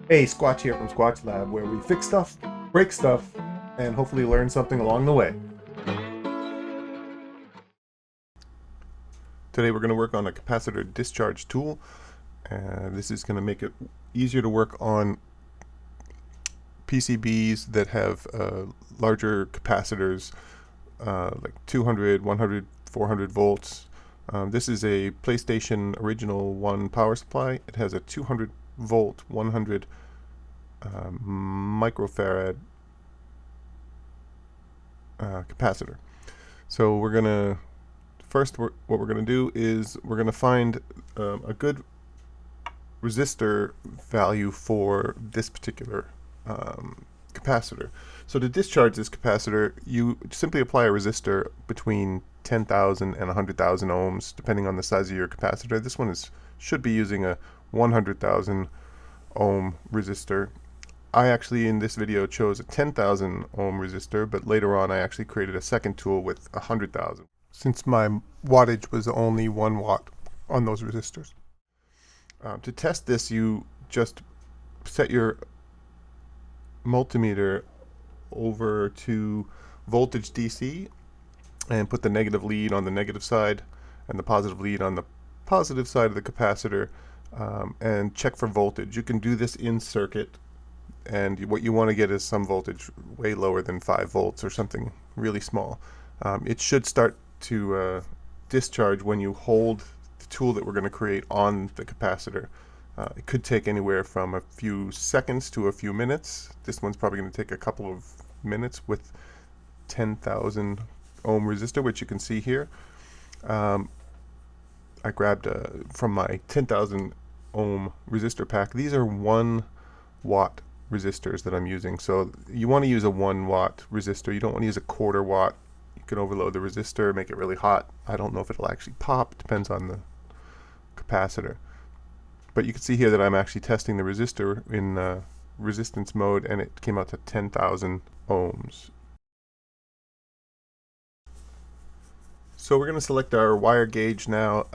Hey, Squatch here from SquatchLab, where we fix stuff, break stuff, and hopefully learn something along the way. Today we're going to work on a capacitor discharge tool. This is going to make it easier to work on PCBs that have larger capacitors, like 200, 100, 400 volts. This is a PlayStation Original 1 power supply. It has a 200 volt, 100 microfarad capacitor. So we're gonna what we're gonna do is we're gonna find a good resistor value for this particular capacitor. So to discharge this capacitor, you simply apply a resistor between 10,000 and 100,000 ohms, depending on the size of your capacitor. This one should be using a 100,000 ohm resistor. I actually in this video chose a 10,000 ohm resistor, but later on I actually created a second tool with 100,000, since my wattage was only 1 watt on those resistors. To test this, you just set your multimeter over to voltage DC and put the negative lead on the negative side and the positive lead on the positive side of the capacitor, and check for voltage. You can do this in circuit, and what you want to get is some voltage way lower than 5 volts or something really small. It should start to discharge when you hold the tool that we're going to create on the capacitor. It could take anywhere from a few seconds to a few minutes. This one's probably going to take a couple of minutes with 10,000 ohm resistor, which you can see here. I grabbed from my 10,000 ohm resistor pack. These are 1 watt resistors that I'm using. So you want to use a 1 watt resistor. You don't want to use a 1/4 watt. You can overload the resistor, make it really hot. I don't know if it'll actually pop. Depends on the capacitor. But you can see here that I'm actually testing the resistor in resistance mode, and it came out to 10,000 ohms. So we're going to select our wire gauge now.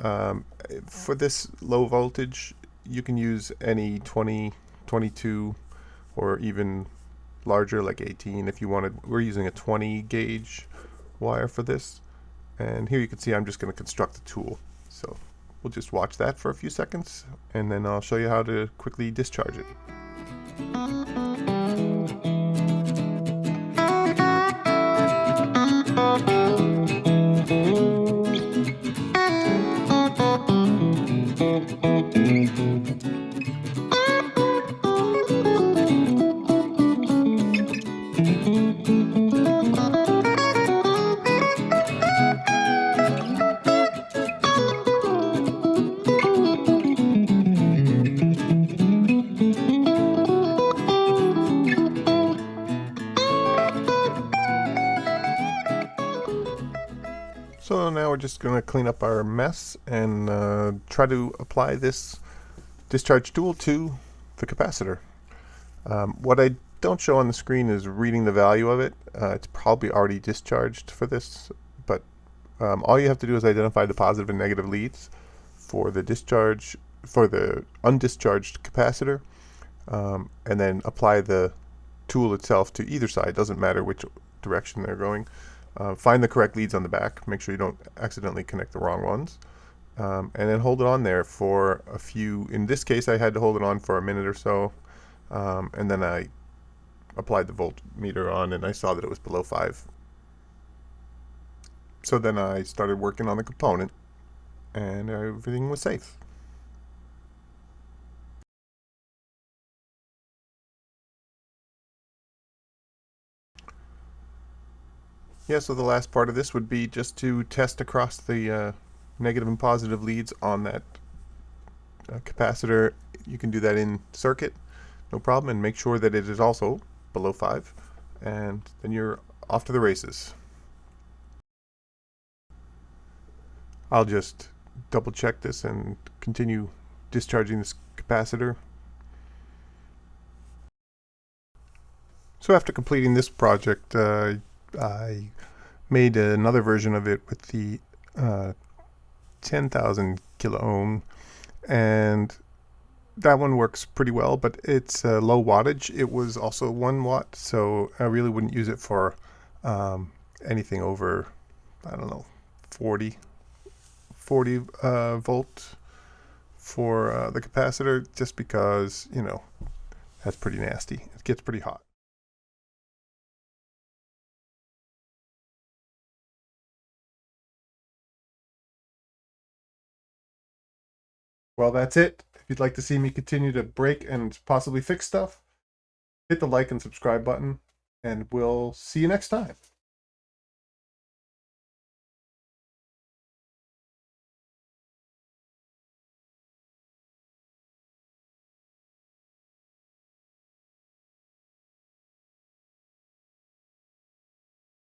For this low voltage, you can use any 20, 22, or even larger like 18 if you wanted. We're using a 20 gauge wire for this. And here you can see I'm just going to construct the tool. So we'll just watch that for a few seconds, and then I'll show you how to quickly discharge it. So now we're just going to clean up our mess and try to apply this discharge tool to the capacitor. What I don't show on the screen is reading the value of it. It's probably already discharged for this, but all you have to do is identify the positive and negative leads for the discharge, for the undischarged capacitor, and then apply the tool itself to either side. It doesn't matter which direction they're going. Find the correct leads on the back. Make sure you don't accidentally connect the wrong ones. And then hold it on there for a few. In this case, I had to hold it on for a minute or so. And then I applied the voltmeter on, and I saw that it was below 5. So then I started working on the component, and everything was safe. Yeah, so the last part of this would be just to test across the negative and positive leads on that capacitor. You can do that in circuit, no problem, and make sure that it is also below 5, and then you're off to the races. I'll just double check this and continue discharging this capacitor. So after completing this project, I made another version of it with the 10,000 kilo ohm, and that one works pretty well, but it's low wattage. It was also 1 watt, so I really wouldn't use it for anything over, I don't know, 40 volt for the capacitor, just because, you know, that's pretty nasty. It gets pretty hot. Well, that's it. If you'd like to see me continue to break and possibly fix stuff, hit the like and subscribe button, and we'll see you next time.